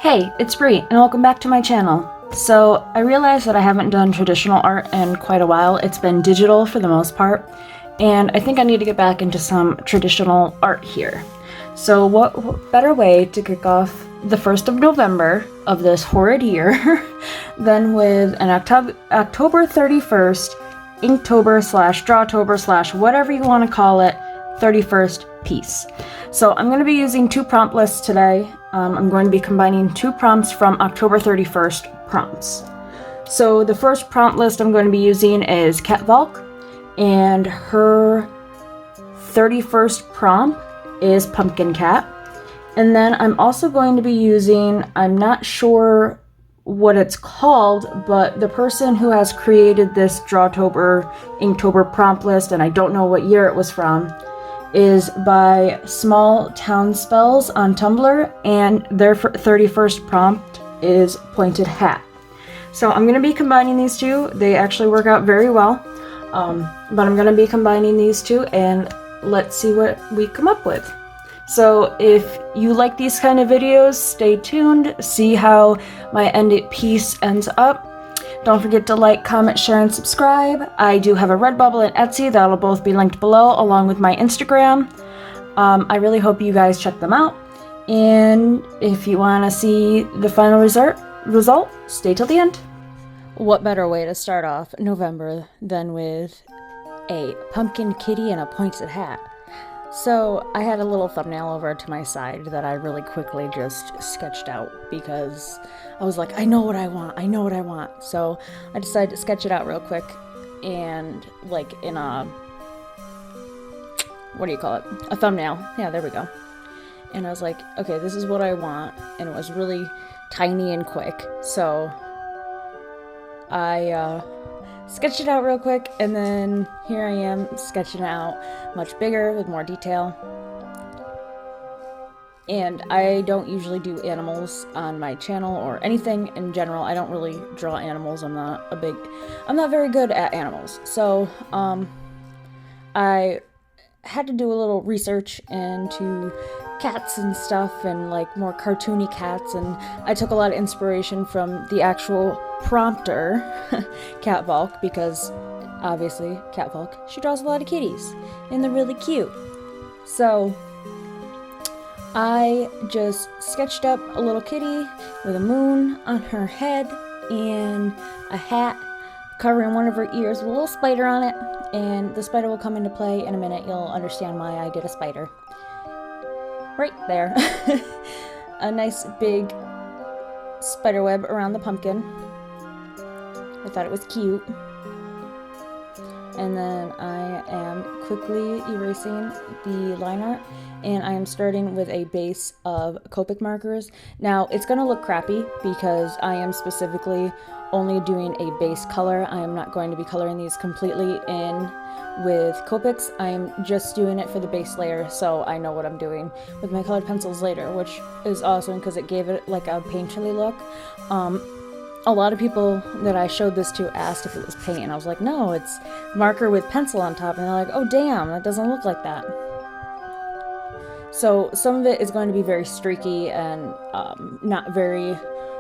Hey, it's Bree, and welcome back to my channel. So, I realized that I haven't done traditional art in quite a while. It's been digital for the most part, and I think I need to get back into some traditional art here. So what better way to kick off the 1st of November of this horrid year than with an October 31st Inktober / Drawtober / whatever you want to call it, 31st piece. So I'm going to be using two prompt lists today. I'm going to be combining two prompts from October 31st prompts. So the first prompt list I'm going to be using is Cat Valk, and her 31st prompt is Pumpkin Cat. And then I'm also going to be using, I'm not sure what it's called, but the person who has created this Drawtober, Inktober prompt list, and I don't know what year it was from, is by Small Town Spells on Tumblr, and their 31st prompt is Pointed Hat. So I'm going to be combining these two. They actually work out very well, but I'm going to be combining these two, and let's see what we come up with. So if you like these kind of videos, stay tuned, see how my ended piece ends up. Don't forget to like, comment, share, and subscribe. I do have a Redbubble and Etsy. That'll both be linked below, along with my Instagram. I really hope you guys check them out. And if you want to see the final result, stay till the end. What better way to start off November than with a pumpkin kitty and a pointed hat? So I had a little thumbnail over to my side that I really quickly just sketched out because I was like, I know what I want. So I decided to sketch it out real quick, and like in a, what do you call it? A thumbnail. Yeah, there we go. And I was like, okay, this is what I want. And it was really tiny and quick. So I sketched it out real quick, and then here I am sketching it out much bigger with more detail. And I don't usually do animals on my channel or anything in general. I don't really draw animals. I'm not very good at animals. So I had to do a little research into cats and stuff, and like more cartoony cats, and I took a lot of inspiration from the actual prompter, Cat Valk, because obviously Cat Valk, she draws a lot of kitties, and they're really cute. So I just sketched up a little kitty with a moon on her head and a hat covering one of her ears with a little spider on it, and the spider will come into play in a minute. You'll understand why I did a spider. Right there. A nice big spider web around the pumpkin. I thought it was cute. And then I am quickly erasing the line art, and I am starting with a base of Copic markers. Now, it's going to look crappy because I am specifically only doing a base color. I am not going to be coloring these completely in with Copics. I am just doing it for the base layer, so I know what I'm doing with my colored pencils later, which is awesome because it gave it like a painterly look. A lot of people that I showed this to asked if it was paint, and I was like, no, it's marker with pencil on top, and they're like, oh damn, that doesn't look like that. So some of it is going to be very streaky and not very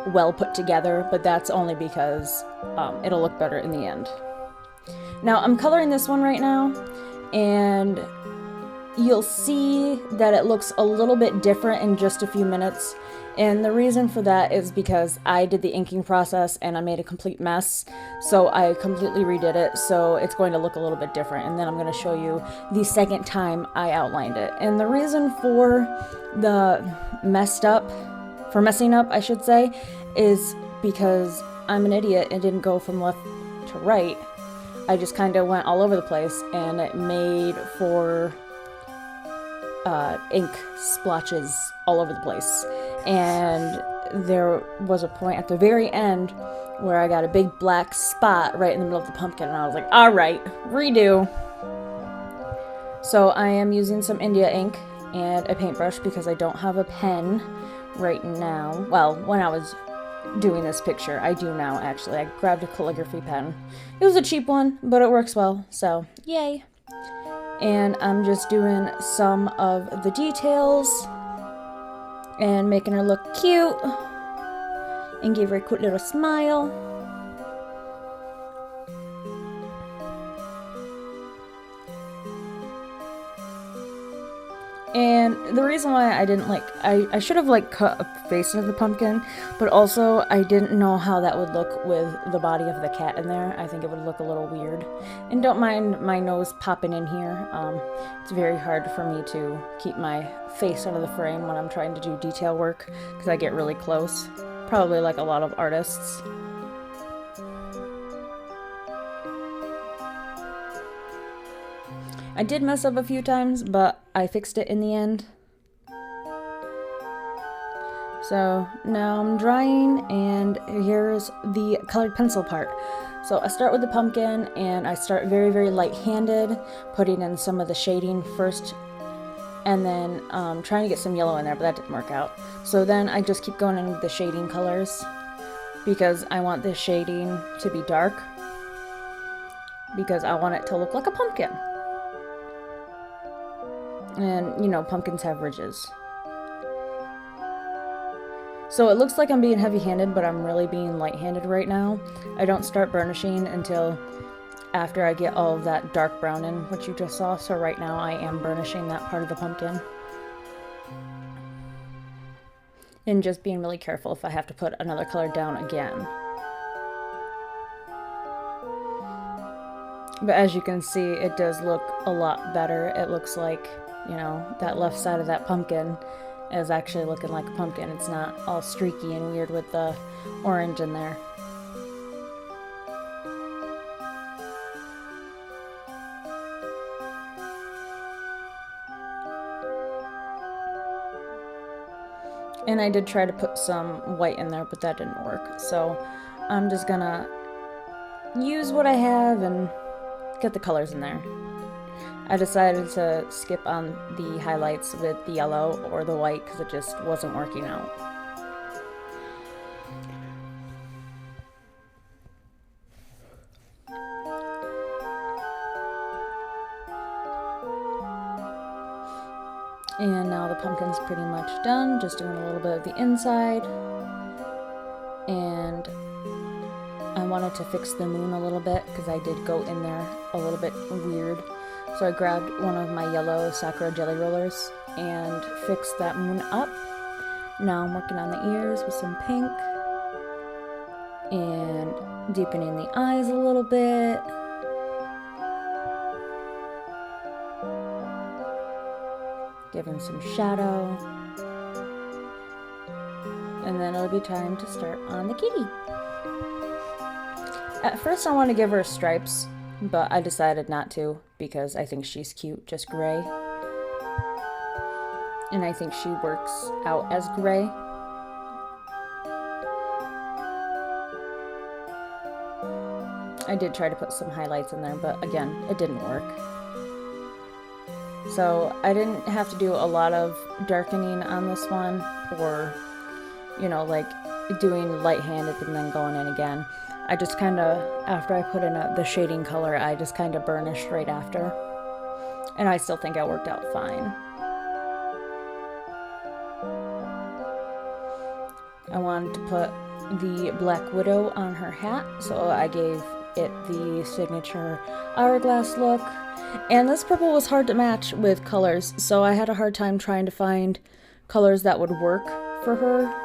well put together, but that's only because it'll look better in the end. Now I'm coloring this one right now, and you'll see that it looks a little bit different in just a few minutes. And the reason for that is because I did the inking process and I made a complete mess. So I completely redid it. So it's going to look a little bit different. And then I'm going to show you the second time I outlined it. And the reason for the messing up, I should say, is because I'm an idiot and didn't go from left to right. I just kind of went all over the place, and it made for ink splotches all over the place. And there was a point at the very end where I got a big black spot right in the middle of the pumpkin, and I was like, alright, redo. So I am using some India ink and a paintbrush because I don't have a pen right now. Well, when I was doing this picture, I do now actually. I grabbed a calligraphy pen. It was a cheap one, but it works well, so yay. And I'm just doing some of the details and making her look cute. and gave her a cute little smile. And the reason why I didn't I should have cut a face of the pumpkin, but also I didn't know how that would look with the body of the cat in there. I think it would look a little weird. And don't mind my nose popping in here. It's very hard for me to keep my face out of the frame when I'm trying to do detail work because I get really close. Probably like a lot of artists. I did mess up a few times, but I fixed it in the end. So now I'm drying, and here's the colored pencil part. So I start with the pumpkin, and I start very, very light-handed, putting in some of the shading first, and then trying to get some yellow in there, but that didn't work out. So then I just keep going in with the shading colors, because I want the shading to be dark, because I want it to look like a pumpkin. And, you know, pumpkins have ridges. So it looks like I'm being heavy-handed, but I'm really being light-handed right now. I don't start burnishing until after I get all of that dark brown in, which you just saw. So right now I am burnishing that part of the pumpkin. And just being really careful if I have to put another color down again. But as you can see, it does look a lot better. It looks like, you know, that left side of that pumpkin is actually looking like a pumpkin. It's not all streaky and weird with the orange in there. And I did try to put some white in there, but that didn't work. So I'm just gonna use what I have and get the colors in there. I decided to skip on the highlights with the yellow or the white because it just wasn't working out. And now the pumpkin's pretty much done, just doing a little bit of the inside. And I wanted to fix the moon a little bit because I did go in there a little bit weird. So I grabbed one of my yellow Sakura jelly rollers and fixed that moon up. Now I'm working on the ears with some pink and deepening the eyes a little bit. Giving some shadow. And then it'll be time to start on the kitty. At first I want to give her stripes, but I decided not to because I think she's cute, just gray. And I think she works out as gray. I did try to put some highlights in there, but again, it didn't work. So I didn't have to do a lot of darkening on this one, or, you know, like doing light-handed and then going in again. I just kind of, after I put in the shading color, I just kind of burnished right after. And I still think it worked out fine. I wanted to put the Black Widow on her hat, so I gave it the signature hourglass look. And this purple was hard to match with colors, so I had a hard time trying to find colors that would work for her.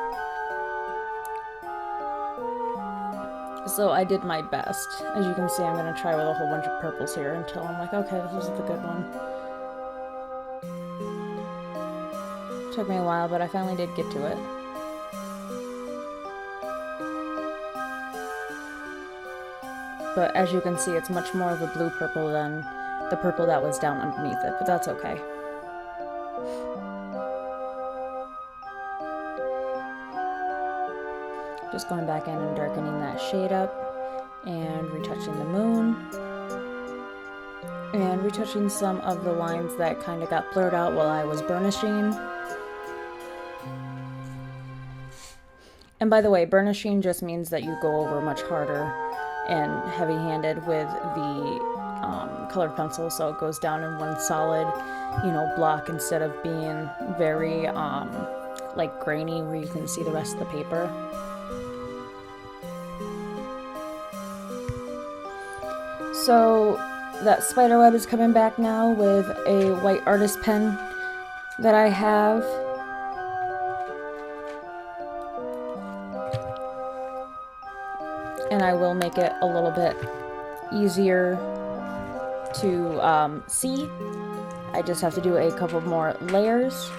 So I did my best. As you can see, I'm going to try with a whole bunch of purples here until I'm like, okay, this is the good one. Took me a while, but I finally did get to it. But as you can see, it's much more of a blue purple than the purple that was down underneath it, but that's okay. Just going back in and darkening that shade up, and retouching the moon, and retouching some of the lines that kind of got blurred out while I was burnishing. And by the way, burnishing just means that you go over much harder and heavy-handed with the colored pencil, so it goes down in one solid, you know, block instead of being very like grainy where you can see the rest of the paper. So that spider web is coming back now with a white artist pen that I have. And I will make it a little bit easier to see. I just have to do a couple more layers.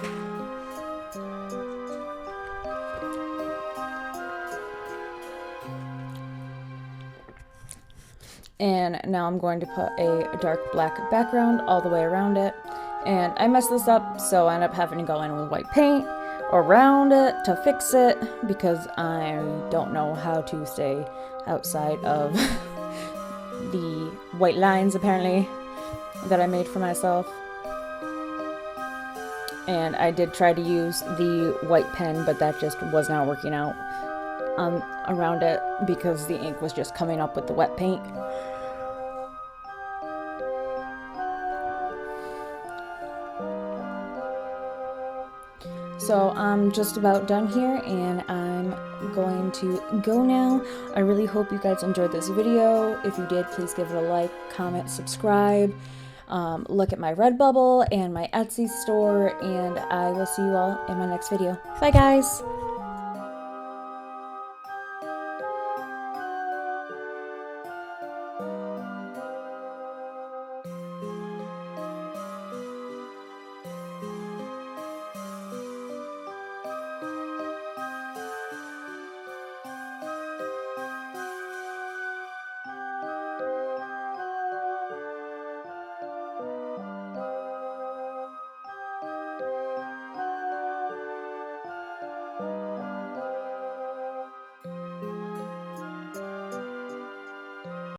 And now I'm going to put a dark black background all the way around it. And I messed this up, so I end up having to go in with white paint around it to fix it because I don't know how to stay outside of the white lines, apparently, that I made for myself. And I did try to use the white pen, but that just was not working out around it because the ink was just coming up with the wet paint. So I'm just about done here and I'm going to go now. I really hope you guys enjoyed this video. If you did, please give it a like, comment, subscribe. Look at my Redbubble and my Etsy store, and I will see you all in my next video. Bye guys!